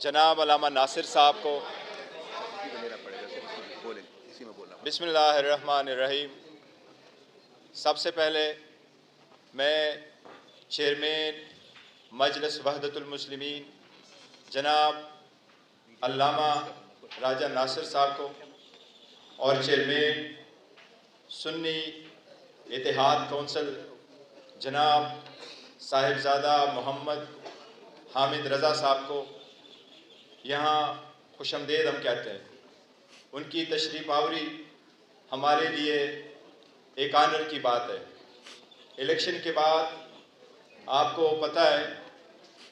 जनाब अल्लामा नासिर साहब को बिस्मिल्लाहिर्रहमानिर्रहीम। सबसे पहले मैं चेयरमैन मजलिस वहदतुल मुस्लिमीन जनाब अल्लामा राजा नासिर साहब को और चेयरमैन सुन्नी इत्तेहाद कौंसिल जनाब साहिबजादा मोहम्मद हामिद रज़ा साहब को यहाँ खुशमदीद हम कहते हैं। उनकी तशरीफ़ आवरी हमारे लिए एक आनर की बात है। इलेक्शन के बाद आपको पता है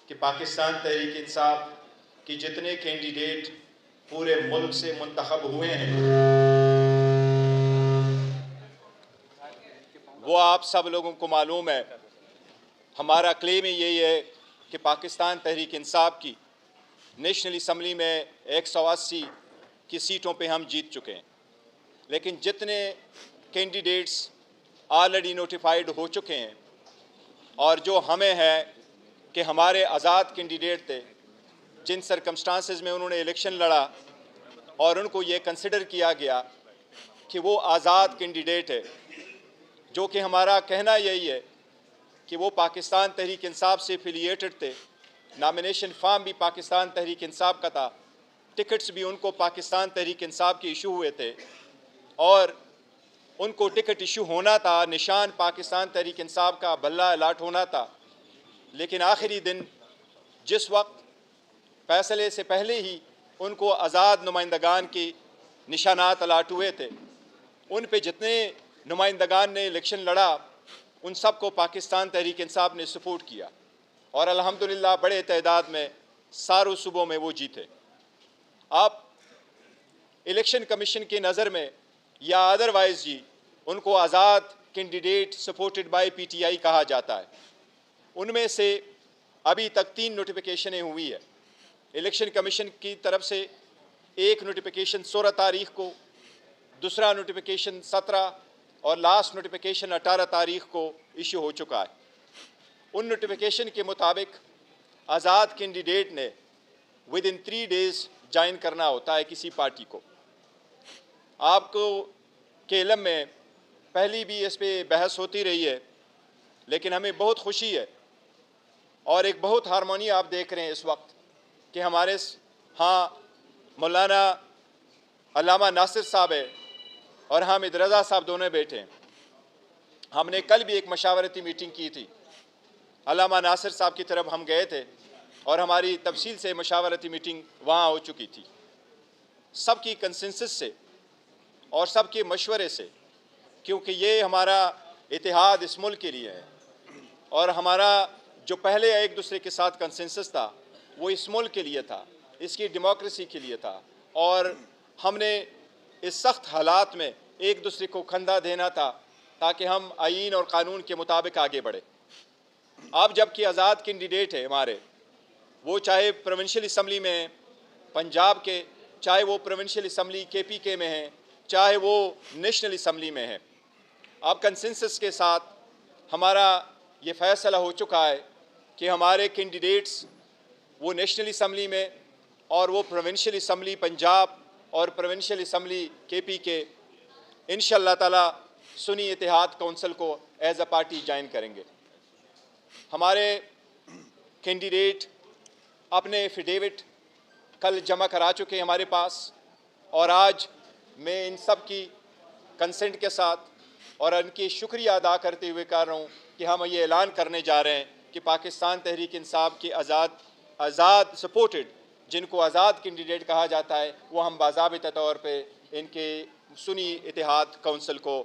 कि पाकिस्तान तहरीक इंसाफ की जितने कैंडिडेट पूरे मुल्क से मुंतखब हुए हैं वो आप सब लोगों को मालूम है। हमारा क्लेम यही है कि पाकिस्तान तहरीक इंसाफ की नेशनल असम्बली में 180 की सीटों पे हम जीत चुके हैं, लेकिन जितने कैंडिडेट्स ऑलरेडी नोटिफाइड हो चुके हैं और जो हमें है कि हमारे आज़ाद कैंडिडेट थे जिन सरकमस्टांसेस में उन्होंने इलेक्शन लड़ा और उनको ये कंसिडर किया गया कि वो आज़ाद कैंडिडेट है, जो कि हमारा कहना यही है कि वो पाकिस्तान तहरीक इंसाफ से एफिलिएटेड थे। नॉमिनेशन फॉर्म भी पाकिस्तान तहरीक इंसाफ का था, टिकट्स भी उनको पाकिस्तान तहरीक इंसाफ के इशू हुए थे और उनको टिकट इशू होना था, निशान पाकिस्तान तहरीक इंसाफ का बल्ला अलाट होना था। लेकिन आखिरी दिन जिस वक्त फैसले से पहले ही उनको आज़ाद नुमाइंदगान की निशानात अलाट हुए थे, उन पे जितने नुमाइंदगान ने इलेक्शन लड़ा उन सब को पाकिस्तान तहरीक इंसाफ ने सपोर्ट किया और अल्हम्दुलिल्लाह बड़े तादाद में सारों सूबों में वो जीते। अब इलेक्शन कमीशन की नज़र में या अदरवाइज़ जी उनको आज़ाद कैंडिडेट सपोर्टेड बाय PTI कहा जाता है। उनमें से अभी तक 3 नोटिफिकेशनें हुई है। इलेक्शन कमीशन की तरफ से एक नोटिफिकेशन 16 तारीख को, दूसरा नोटिफिकेशन 17 और लास्ट नोटिफिकेशन 18 तारीख को इशू हो चुका है। उन नोटिफिकेशन के मुताबिक आज़ाद कैंडिडेट ने विद इन 3 डेज़ ज्वाइन करना होता है किसी पार्टी को। आपको के इल्म में पहली भी इस पर बहस होती रही है, लेकिन हमें बहुत खुशी है और एक बहुत हारमोनी आप देख रहे हैं इस वक्त कि हमारे यहाँ मौलाना अल्लामा नासिर साहब है और हामिद रज़ा साहब दोनों बैठे हैं। हमने कल भी एक मशावरती मीटिंग की थी, अल्लामा नासिर साहब की तरफ हम गए थे और हमारी तफसील से मशावरती मीटिंग वहाँ हो चुकी थी। सबकी कंसेंसस से और सबके मशवरे से, क्योंकि ये हमारा इतिहाद इस मुल्क के लिए है और हमारा जो पहले एक दूसरे के साथ कंसेंसस था वो इस मुल्क के लिए था, इसकी डेमोक्रेसी के लिए था और हमने इस सख्त हालात में एक दूसरे को खंदा देना था ताकि हम आईन और कानून के मुताबिक आगे बढ़े। अब जबकि आज़ाद कैंडिडेट है हमारे, वो चाहे प्रोविंशियल असम्बली में हैं पंजाब के, चाहे वो प्रोविंशियल असम्बली KPK में हैं, चाहे वो नेशनल असम्बली में है। अब कंसेंसस के साथ हमारा ये फ़ैसला हो चुका है कि हमारे कैंडिडेट्स वो नेशनल असम्बली में और वो प्रोविंशियल असम्बली पंजाब और प्रोविंशियल असम्बली KPK इंशाअल्लाह ताला सुन्नी इत्तेहाद कौंसिल को एज अ पार्टी ज्वाइन करेंगे। हमारे कैंडिडेट अपने एफिडेविट कल जमा करा चुके हैं हमारे पास और आज मैं इन सब की कंसेंट के साथ और उनकी शुक्रिया अदा करते हुए कह रहा हूँ कि हम ये ऐलान करने जा रहे हैं कि पाकिस्तान तहरीक इंसाफ की आज़ाद सपोर्टेड जिनको आज़ाद कैंडिडेट कहा जाता है वो हम बाज़ाबिता तौर पे इनके सुन्नी इत्तेहाद कौंसिल को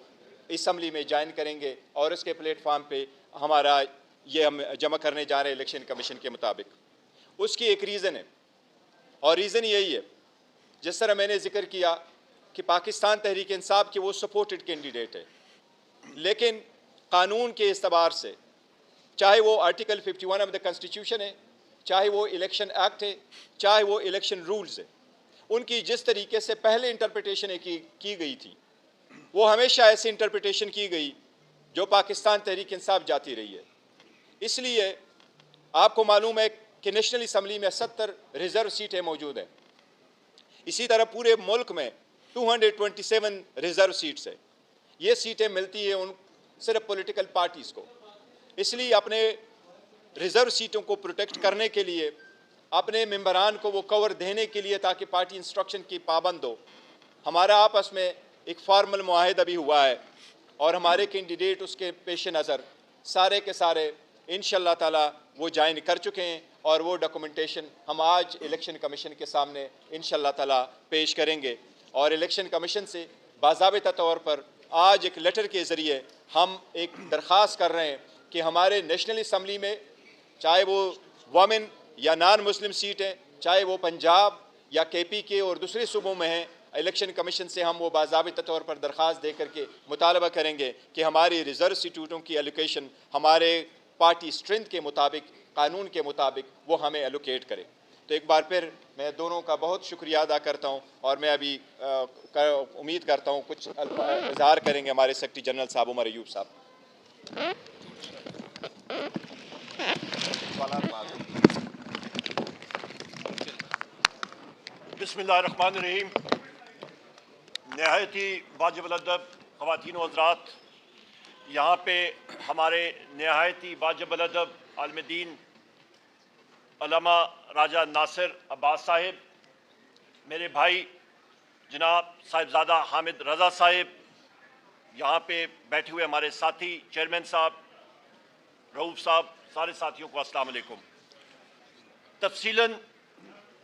असम्बली में ज्वाइन करेंगे और उसके प्लेटफार्म पे हमारा ये हम जमा करने जा रहे हैं इलेक्शन कमीशन के मुताबिक। उसकी एक रीज़न है और रीज़न यही है, जिस तरह मैंने ज़िक्र किया कि पाकिस्तान तहरीक इंसाफ की वो सपोर्टेड कैंडिडेट है, लेकिन कानून के इस्तबार से चाहे वो आर्टिकल 51 ऑफ द कॉन्स्टिट्यूशन है, चाहे वो इलेक्शन एक्ट है, चाहे वो इलेक्शन रूल्स है, उनकी जिस तरीके से पहले इंटरप्रिटेशन की गई थी वो हमेशा ऐसी इंटरप्रिटेशन की गई जो पाकिस्तान तहरीक इंसाफ जाती रही है। इसलिए आपको मालूम है कि नेशनल असम्बली में 70 रिज़र्व सीटें मौजूद हैं। इसी तरह पूरे मुल्क में 227 रिज़र्व सीट्स है। ये सीटें मिलती हैं उन सिर्फ पॉलिटिकल पार्टीज़ को। इसलिए अपने रिज़र्व सीटों को प्रोटेक्ट करने के लिए, अपने मेंबरान को वो कवर देने के लिए ताकि पार्टी इंस्ट्रक्शन की पाबंद हो, हमारा आपस में एक फार्मल मुआहिदा भी हुआ है और हमारे कैंडिडेट उसके पेश नज़र सारे के सारे इंशाअल्लाह ताला वो ज्वाइन कर चुके हैं और वो डॉक्यूमेंटेशन हम आज इलेक्शन कमीशन के सामने इंशाअल्लाह ताला पेश करेंगे। और इलेक्शन कमीशन से बाज़ाबिता तौर पर आज एक लेटर के ज़रिए हम एक दरख्वास्त कर रहे हैं कि हमारे नेशनल असम्बली में, चाहे वो वमेन या नॉन मुस्लिम सीट हैं, चाहे वो पंजाब या KP के और दूसरे सूबों में हैं, इलेक्शन कमीशन से हम वो बाज़ाबिता तौर पर दरख्वास्त दे करके मुतालबा करेंगे कि हमारी रिज़र्व सीटों की एलोकेशन हमारे पार्टी स्ट्रेंथ के मुताबिक, कानून के मुताबिक वो हमें एलोकेट करें। तो एक बार फिर मैं दोनों का बहुत शुक्रिया अदा करता हूँ और मैं अभी उम्मीद करता हूँ कुछ इज़हार करेंगे हमारे सेक्रेटरी जनरल साहब उमर अयूब साहब। बिस्मिल्लाहिर्रहमानिर्रहीम। नहायत ही वाजिब अदब ख़वातीन व हज़रात, यहाँ पे हमारे नहायत ही वाजिब अदब आलिम दीन अल्लामा राजा नासिर अब्बास साहिब, मेरे भाई जनाब साहिबजादा हामिद रज़ा साहिब, यहाँ पे बैठे हुए हमारे साथी चेयरमैन साहब, रऊफ़ साहब, सारे साथियों को अस्सलाम वालेकुम। तफसीलन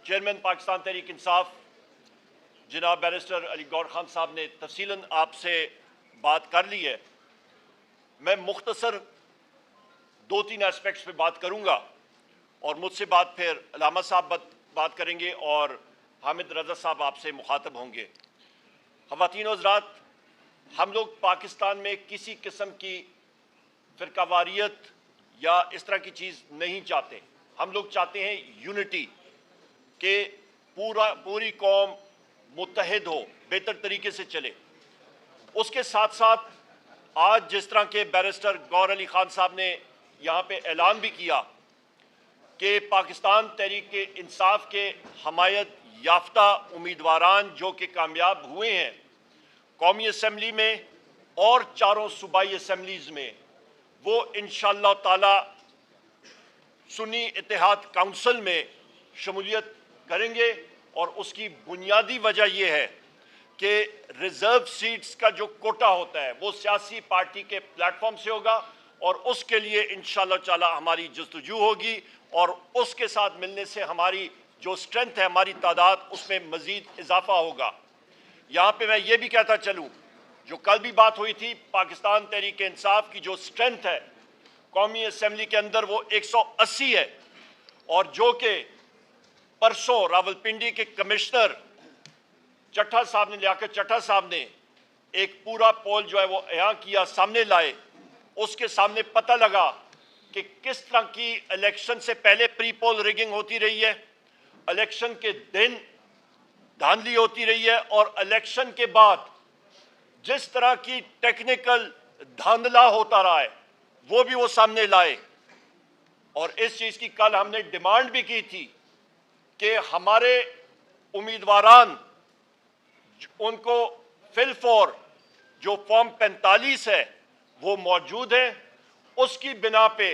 चेयरमैन पाकिस्तान तहरीक इंसाफ जनाब बैरिस्टर अली गौर खान साहब ने तफसीलन आपसे बात कर ली है। मैं मुख्तसर 2-3 एस्पेक्ट्स पे बात करूँगा और मुझसे बाद फिर अलामा साहब बात करेंगे और हामिद रज़ा साहब आपसे मुखातब होंगे। ख़वातीन व हज़रात, हम लोग पाकिस्तान में किसी किस्म की फ़िरकावारियत या इस तरह की चीज़ नहीं चाहते। हम लोग चाहते हैं यूनिटी, के पूरी कौम मुत्तहिद हो, बेहतर तरीके से चले। उसके साथ साथ आज जिस तरह के बैरिस्टर गौर अली खान साहब ने यहाँ पे ऐलान भी किया कि पाकिस्तान तहरीक इंसाफ के हमायत याफ्ता उम्मीदवारान जो कि कामयाब हुए हैं कौमी असम्बली में और 4 सूबाई असम्बलीज़ में, वो इंशाअल्लाह ताला सुन्नी इत्तेहाद काउंसिल में शमूलियत करेंगे। और उसकी बुनियादी वजह यह है कि रिज़र्व सीट्स का जो कोटा होता है वो सियासी पार्टी के प्लेटफॉर्म से होगा और उसके लिए इंशाअल्लाह ताला हमारी जस्तजू होगी और उसके साथ मिलने से हमारी जो स्ट्रेंथ है, हमारी तादाद, उसमें मज़ीद इजाफा होगा। यहाँ पे मैं ये भी कहता चलूँ, जो कल भी बात हुई थी, पाकिस्तान तहरीक इंसाफ की जो स्ट्रेंथ है कौमी असम्बली के अंदर वो 180 है और जो कि परसों रावलपिंडी के कमिश्नर चट्टा साहब ने, लियाकत चट्टा साहब ने एक पूरा पोल जो है वो यहाँ किया, सामने लाए, उसके सामने पता लगा कि किस तरह की इलेक्शन से पहले प्री पोल रिगिंग होती रही है, इलेक्शन के दिन धांधली होती रही है और इलेक्शन के बाद जिस तरह की टेक्निकल धांधला होता रहा है वो भी वो सामने लाए। और इस चीज़ की कल हमने डिमांड भी की थी कि हमारे उम्मीदवारान उनको फिल फॉर जो फॉर्म 45 है वो मौजूद है, उसकी बिना पे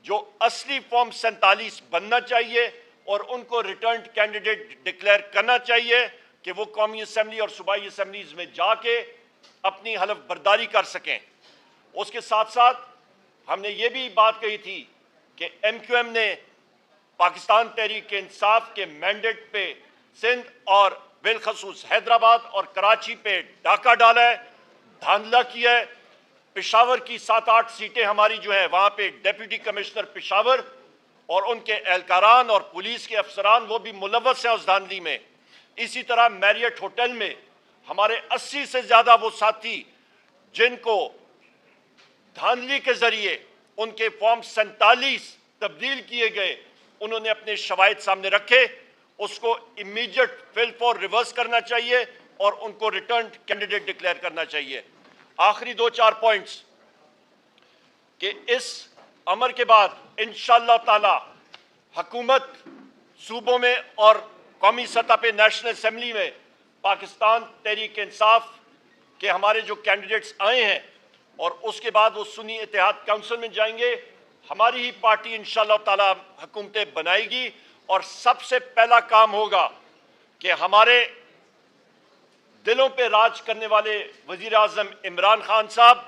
जो असली फॉर्म 47 बनना चाहिए और उनको रिटर्न कैंडिडेट डिक्लेयर करना चाहिए कि वो कौमी असम्बली और सूबाई असम्बलीज में जाके अपनी हलफ बर्दारी कर सकें। उसके साथ साथ हमने ये भी बात कही थी कि MQM ने पाकिस्तान तहरीक इंसाफ के मैंडेट पे सिंध और बिलखसूस हैदराबाद और कराची पे डाका डाला है, धांधला किया है। पेशावर की 7-8 सीटें हमारी जो है वहाँ पे डिप्टी कमिश्नर पेशावर और उनके एहलकारान और पुलिस के अफसरान वो भी मुलव्वस हैं उस धांधली में। इसी तरह मैरियट होटल में हमारे 80 से ज़्यादा वो साथी जिनको धांधली के ज़रिए उनके फॉर्म 47 तब्दील किए गए, उन्होंने अपने शवाहिद सामने रखे, उसको इमीडिएट फिल फॉर रिवर्स करना चाहिए और उनको रिटर्न कैंडिडेट डिक्लेयर करना चाहिए। आखिरी 2-4 पॉइंट्स कि इस अमर के बाद इंशाअल्लाह ताला हुकूमत सूबों में और कौमी सतह पे नेशनल असम्बली में पाकिस्तान तहरीक इंसाफ के हमारे जो कैंडिडेट्स आए हैं और उसके बाद वो सुन्नी इत्तेहाद काउंसिल में जाएंगे। हमारी ही पार्टी इंशाअल्लाह ताला हुकूमतें बनाएगी और सबसे पहला काम होगा कि हमारे दिलों पे राज करने वाले वजीर आज़म इमरान खान साहब,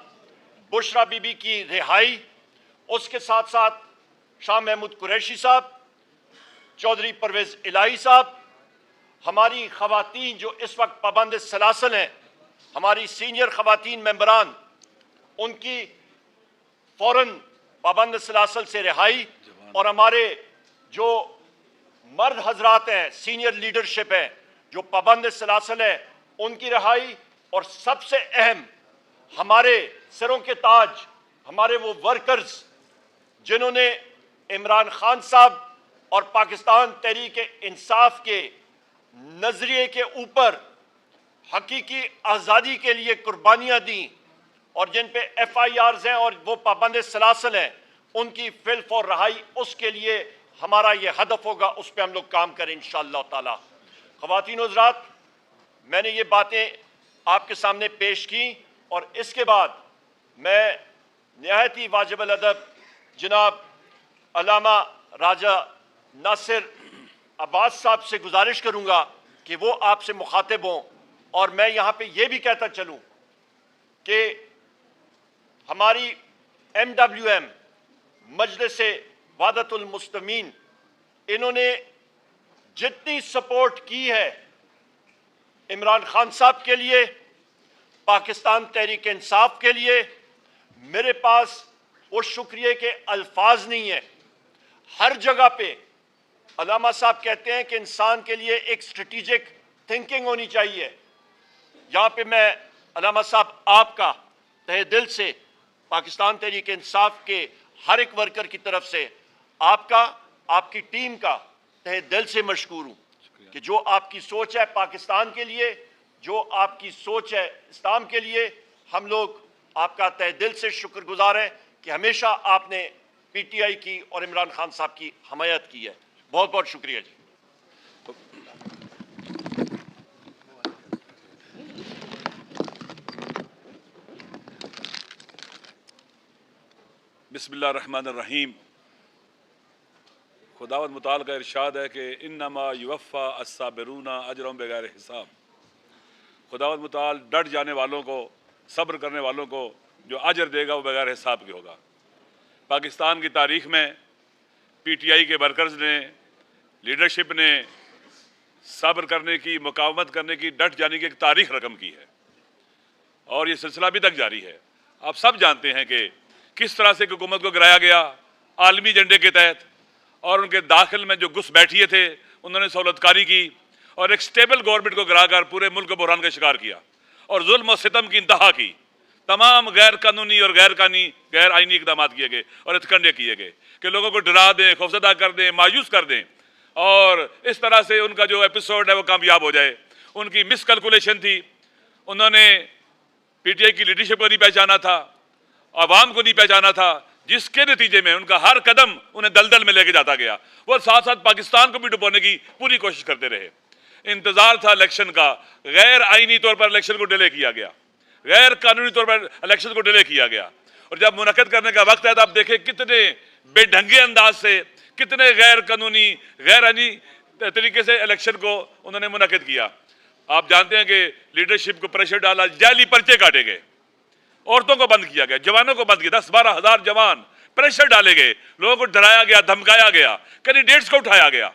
बुशरा बीबी की रिहाई, उसके साथ साथ शाह महमूद कुरैशी साहब, चौधरी परवेज इलाही साहब, हमारी खवातीन जो इस वक्त पाबंद सलासल हैं, हमारी सीनियर खवातीन मेंबरान, उनकी फौरन पाबंद सलासल से रिहाई और हमारे जो मर्द हजरात हैं, सीनियर लीडरशिप है जो पाबंद सलासल है, उनकी रिहाई और सबसे अहम हमारे सिरों के ताज, हमारे वो वर्कर्स जिन्होंने इमरान खान साहब और पाकिस्तान तहरीक इंसाफ के नजरिए के ऊपर हकीकी आज़ादी के लिए कुर्बानियां दी और जिन पे FIRs हैं और वो पाबंद सलासल हैं, उनकी फिल्फ और रहाई, उसके लिए हमारा ये हदफ होगा, उस पर हम लोग काम करें इंशाअल्लाह ताला। ख़वातीन और हज़रात, मैंने ये बातें आपके सामने पेश की और इसके बाद मैं निहायत ही वाजिब अल अदब जनाब अल्लामा राजा नासिर अब्बास साहब से गुजारिश करूंगा कि वो आपसे मुखातिब हों। और मैं यहाँ पे ये भी कहता चलूँ कि हमारी MWM मजलिस वादतुल मुस्लिमीन, इन्होंने जितनी सपोर्ट की है इमरान खान साहब के लिए, पाकिस्तान तहरीक इंसाफ के लिए, मेरे पास वो शुक्रिया के अल्फाज नहीं है। हर जगह पे अल्लामा साहब कहते हैं कि इंसान के लिए एक स्ट्रेटेजिक थिंकिंग होनी चाहिए। यहाँ पे मैं अल्लामा साहब आपका तहे दिल से, पाकिस्तान तहरीक इंसाफ के हर एक वर्कर की तरफ से आपका, आपकी टीम का तहे दिल से मशकूर हूँ कि जो आपकी सोच है पाकिस्तान के लिए, जो आपकी सोच है इस्लाम के लिए, हम लोग आपका तहे दिल से शुक्रगुजार हैं कि हमेशा आपने PTI की और इमरान खान साहब की हमायत की है। बहुत बहुत शुक्रिया जी। बिस्मिल्लाहिर्रहमानिर्रहीम। खुदावंद मुताल का इरशाद है कि इन्नमा युवफ़ा अस्साबिरूना अजरहुम बिगैर हिसाब। खुदावंद मुताल डट जाने वालों को, सब्र करने वालों को जो अजर देगा वो बगैर हिसाब के होगा। पाकिस्तान की तारीख़ में PTI के वर्कर्स ने, लीडरशिप ने सब्र करने की, मुकावमत करने की, डट जाने की एक तारीख़ रकम की है और ये सिलसिला अभी तक जारी है। आप सब जानते हैं कि किस तरह से हुकूमत को गिराया गया आलमी एजेंडे के तहत, और उनके दाखिल में जो घुस बैठिए थे उन्होंने सहूलतकारी की और एक स्टेबल गवर्नमेंट को गिराकर पूरे मुल्क को बहरान का शिकार किया और जुल्म और सितम की इंतहा की। तमाम गैर कानूनी और गैर आइनी इकदाम किए गए और हथकंडे किए गए कि लोगों को डरा दें, खौफजदा कर दें, मायूस कर दें और इस तरह से उनका जो एपिसोड है वो कामयाब हो जाए। उनकी मिस कैलकुलेशन थी। उन्होंने PTI की लीडरशिप को नहीं पहचाना था, आवाम को नहीं पहचाना था, जिसके नतीजे में उनका हर कदम उन्हें दलदल में लेके जाता गया। वो साथ साथ पाकिस्तान को भी डुबोने की पूरी कोशिश करते रहे। इंतजार था इलेक्शन का, गैर आईनी तौर पर इलेक्शन को डिले किया गया, गैर कानूनी तौर पर इलेक्शन को डिले किया गया और जब मुनक्कद करने का वक्त है तो आप देखें कितने बेढंगे अंदाज से, कितने गैर कानूनी, गैर आईनी तरीके से इलेक्शन को उन्होंने मुनक्कद किया। आप जानते हैं कि लीडरशिप को प्रेशर डाला, जाली पर्चे काटे गए, औरतों को बंद किया गया, जवानों को बंद किया, 10-12 हज़ार जवान प्रेशर डाले गए, लोगों को डराया गया, धमकाया गया, कैंडिडेट्स को उठाया गया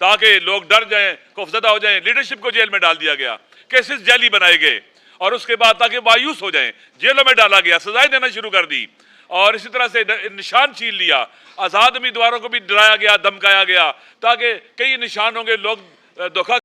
ताकि लोग डर जाएं, खौफजदा हो जाएं। लीडरशिप को जेल में डाल दिया गया, केसेस जाली बनाए गए और उसके बाद ताकि मायूस हो जाएं जेलों में डाला गया, सजाएं देना शुरू कर दी और इसी तरह से निशान छीन लिया। आज़ाद उम्मीदवारों को भी डराया गया, धमकाया गया ताकि कई निशान होंगे, लोग धोखा